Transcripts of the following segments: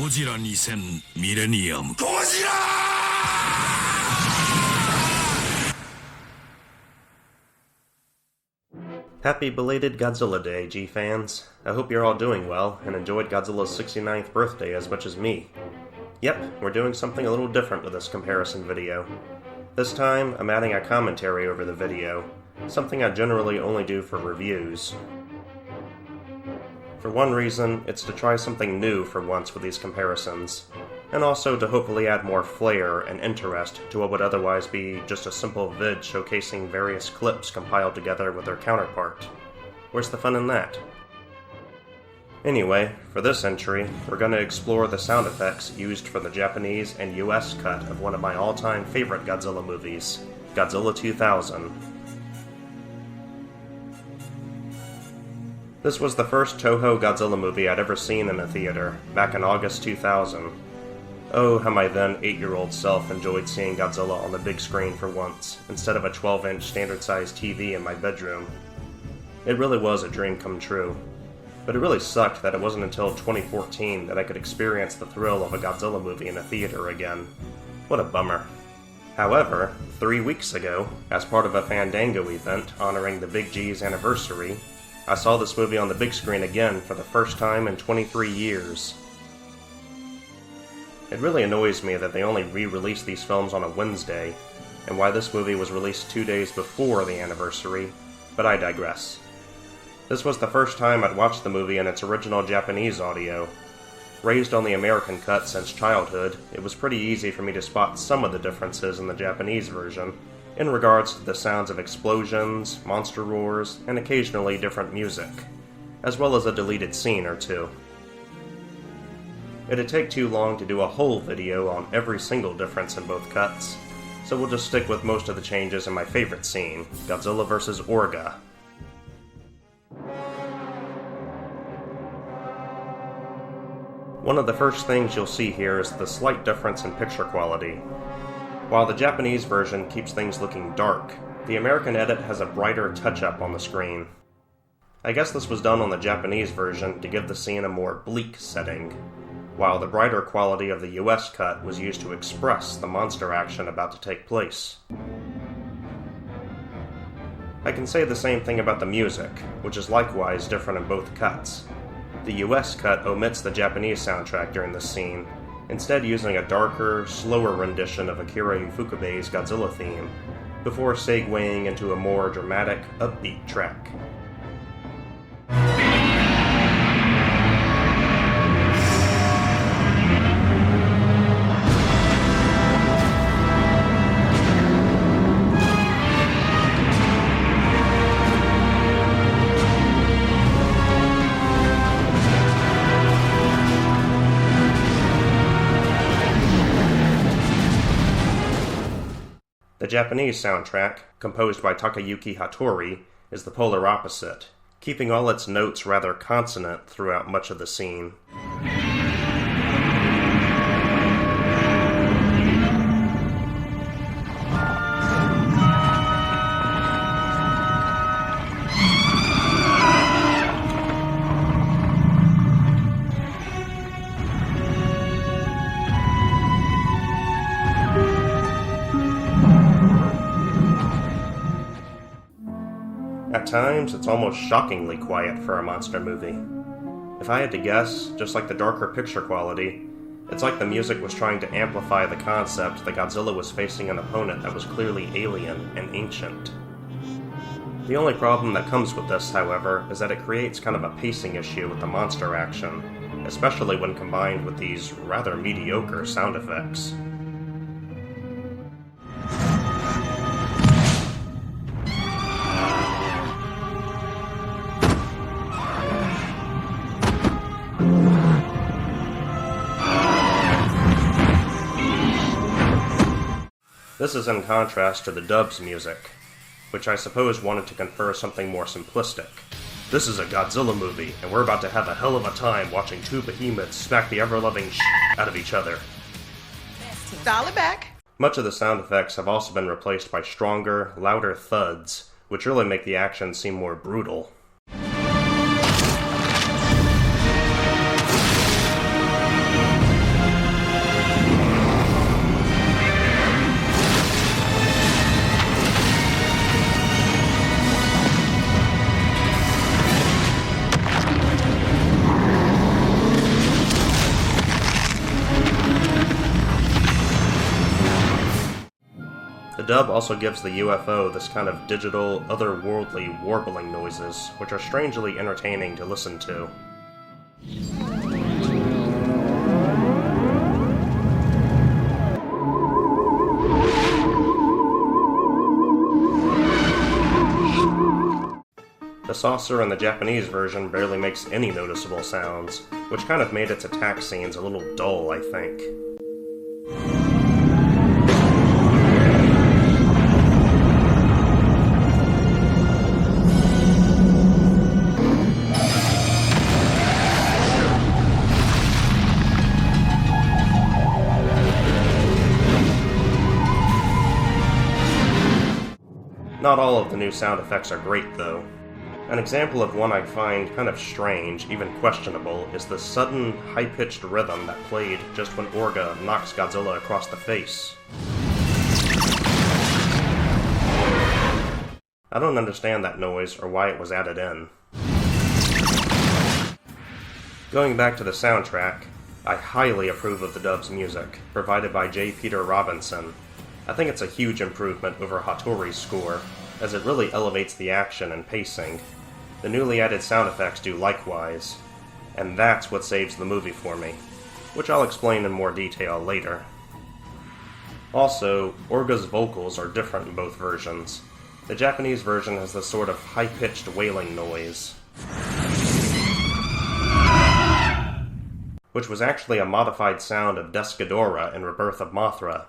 ゴジラ2000ミレニアム。ゴジラ! Happy belated Godzilla Day, G-fans. I hope you're all doing well and enjoyed Godzilla's 69th birthday as much as me. Yep, we're doing something a little different with this comparison video. This time, I'm adding a commentary over the video, something I generally only do for reviews. For one reason, it's to try something new for once with these comparisons, and also to hopefully add more flair and interest to what would otherwise be just a simple vid showcasing various clips compiled together with their counterpart. Where's the fun in that? Anyway, for this entry, we're going to explore the sound effects used for the Japanese and US cut of one of my all-time favorite Godzilla movies, Godzilla 2000. This was the first Toho Godzilla movie I'd ever seen in a theater, back in August 2000. Oh, how my then 8-year-old self enjoyed seeing Godzilla on the big screen for once, instead of a 12-inch standard-sized TV in my bedroom. It really was a dream come true. But it really sucked that it wasn't until 2014 that I could experience the thrill of a Godzilla movie in a theater again. What a bummer. However, 3 weeks ago, as part of a Fandango event honoring the Big G's anniversary, I saw this movie on the big screen again for the first time in 23 years. It really annoys me that they only re-released these films on a Wednesday, and why this movie was released 2 days before the anniversary, but I digress. This was the first time I'd watched the movie in its original Japanese audio. Raised on the American cut since childhood, it was pretty easy for me to spot some of the differences in the Japanese version, in regards to the sounds of explosions, monster roars, and occasionally different music, as well as a deleted scene or two. It'd take too long to do a whole video on every single difference in both cuts, so we'll just stick with most of the changes in my favorite scene, Godzilla vs. Orga. One of the first things you'll see here is the slight difference in picture quality. While the Japanese version keeps things looking dark, the American edit has a brighter touch-up on the screen. I guess this was done on the Japanese version to give the scene a more bleak setting, while the brighter quality of the US cut was used to express the monster action about to take place. I can say the same thing about the music, which is likewise different in both cuts. The US cut omits the Japanese soundtrack during this scene, instead using a darker, slower rendition of Akira Ifukube's Godzilla theme, before segueing into a more dramatic, upbeat track. The Japanese soundtrack, composed by Takayuki Hattori, is the polar opposite, keeping all its notes rather consonant throughout much of the scene. At times, it's almost shockingly quiet for a monster movie. If I had to guess, just like the darker picture quality, it's like the music was trying to amplify the concept that Godzilla was facing an opponent that was clearly alien and ancient. The only problem that comes with this, however, is that it creates kind of a pacing issue with the monster action, especially when combined with these rather mediocre sound effects. This is in contrast to the dub's music, which I suppose wanted to confer something more simplistic. This is a Godzilla movie, and we're about to have a hell of a time watching two behemoths smack the ever-loving out of each other. Dial it back. Much of the sound effects have also been replaced by stronger, louder thuds, which really make the action seem more brutal. dub also gives the UFO this kind of digital, otherworldly, warbling noises, which are strangely entertaining to listen to. The saucer in the Japanese version barely makes any noticeable sounds, which kind of made its attack scenes a little dull, I think. Not all of the new sound effects are great, though. An example of one I find kind of strange, even questionable, is the sudden, high-pitched rhythm that played just when Orga knocks Godzilla across the face. I don't understand that noise or why it was added in. Going back to the soundtrack, I highly approve of the dub's music, provided by J. Peter Robinson. I think it's a huge improvement over Hattori's score, as it really elevates the action and pacing. The newly added sound effects do likewise, and that's what saves the movie for me, which I'll explain in more detail later. Also, Orga's vocals are different in both versions. The Japanese version has this sort of high-pitched wailing noise, which was actually a modified sound of Desghidorah in Rebirth of Mothra.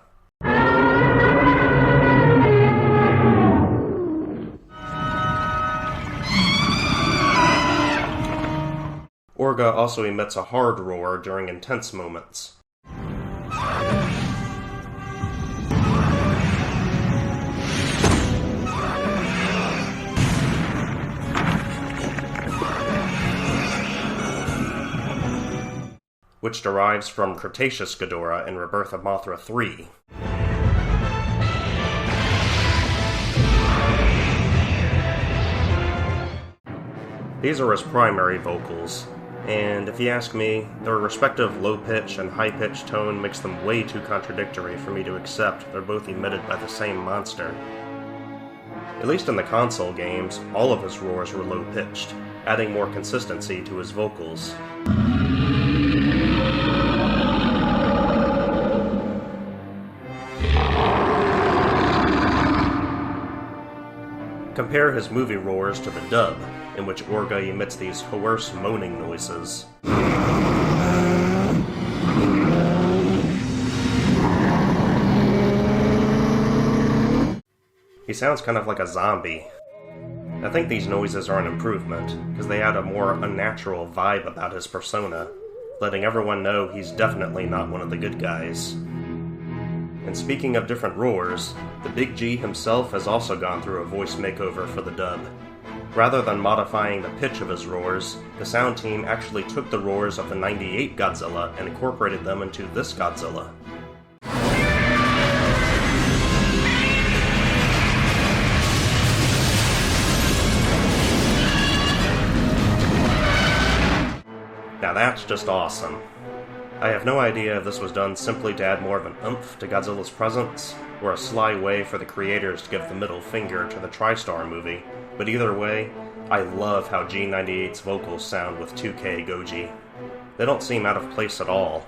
Orga also emits a hard roar during intense moments. Which derives from Cretaceous Ghidorah in Rebirth of Mothra 3. These are his primary vocals, and if you ask me, their respective low-pitch and high-pitch tone makes them way too contradictory for me to accept they're both emitted by the same monster. At least in the console games, all of his roars were low-pitched, adding more consistency to his vocals. Compare his movie roars to the dub, in which Orga emits these hoarse moaning noises. He sounds kind of like a zombie. I think these noises are an improvement, because they add a more unnatural vibe about his persona, letting everyone know he's definitely not one of the good guys. And speaking of different roars, the Big G himself has also gone through a voice makeover for the dub. Rather than modifying the pitch of his roars, the sound team actually took the roars of the '98 Godzilla and incorporated them into this Godzilla. Now that's just awesome. I have no idea if this was done simply to add more of an oomph to Godzilla's presence, or a sly way for the creators to give the middle finger to the TriStar movie, but either way, I love how G98's vocals sound with 2K Goji. They don't seem out of place at all.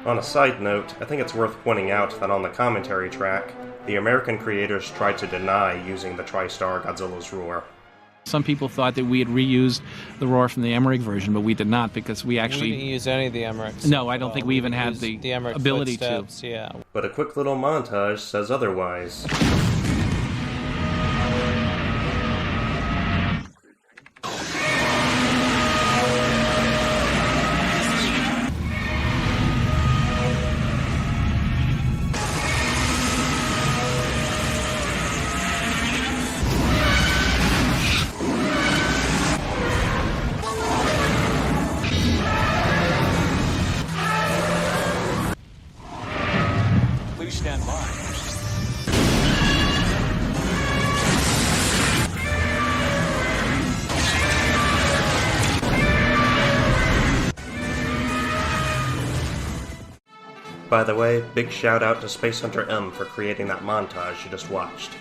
On a side note, I think it's worth pointing out that on the commentary track, the American creators tried to deny using the TriStar Godzilla's roar. Some people thought that we had reused the roar from the Emmerich version, but we did not, because we actually... We didn't use any of the Emmerichs. No, I don't think we even had the Emmerich ability footsteps, to. Yeah. But a quick little montage says otherwise. Please stand by. By the way, big shout out to Space Hunter M for creating that montage you just watched.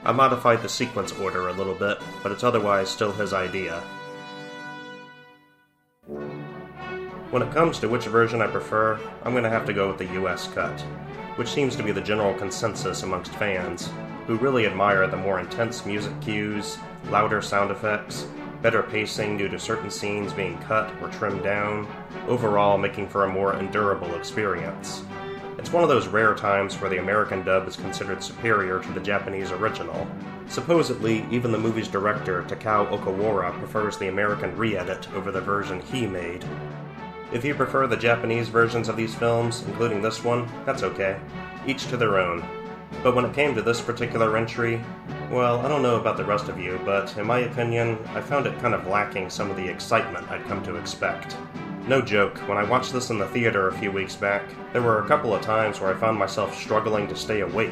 I modified the sequence order a little bit, but it's otherwise still his idea. When it comes to which version I prefer, I'm going to have to go with the US cut, which seems to be the general consensus amongst fans, who really admire the more intense music cues, louder sound effects, better pacing due to certain scenes being cut or trimmed down, overall making for a more endurable experience. It's one of those rare times where the American dub is considered superior to the Japanese original. Supposedly, even the movie's director, Takao Okawara, prefers the American re-edit over the version he made. If you prefer the Japanese versions of these films, including this one, that's okay. Each to their own. But when it came to this particular entry, well, I don't know about the rest of you, but in my opinion, I found it kind of lacking some of the excitement I'd come to expect. No joke, when I watched this in the theater a few weeks back, there were a couple of times where I found myself struggling to stay awake.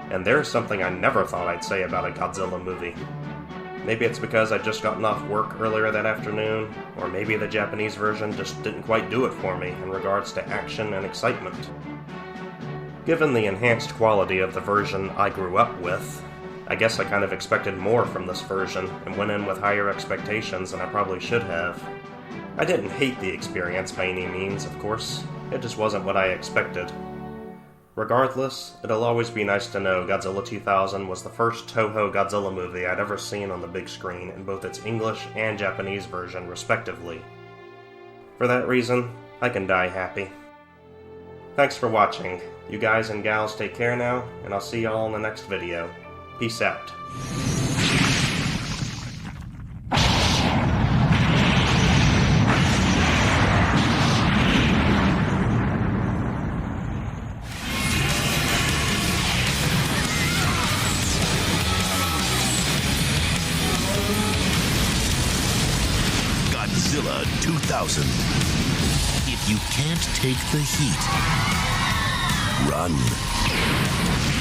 And there's something I never thought I'd say about a Godzilla movie. Maybe it's because I'd just gotten off work earlier that afternoon, or maybe the Japanese version just didn't quite do it for me in regards to action and excitement. Given the enhanced quality of the version I grew up with, I guess I kind of expected more from this version and went in with higher expectations than I probably should have. I didn't hate the experience by any means, of course. It just wasn't what I expected. Regardless, it'll always be nice to know Godzilla 2000 was the first Toho Godzilla movie I'd ever seen on the big screen in both its English and Japanese version, respectively. For that reason, I can die happy. Thanks for watching. You guys and gals take care now, and I'll see y'all in the next video. Peace out. Godzilla 2000. If you can't take the heat, run.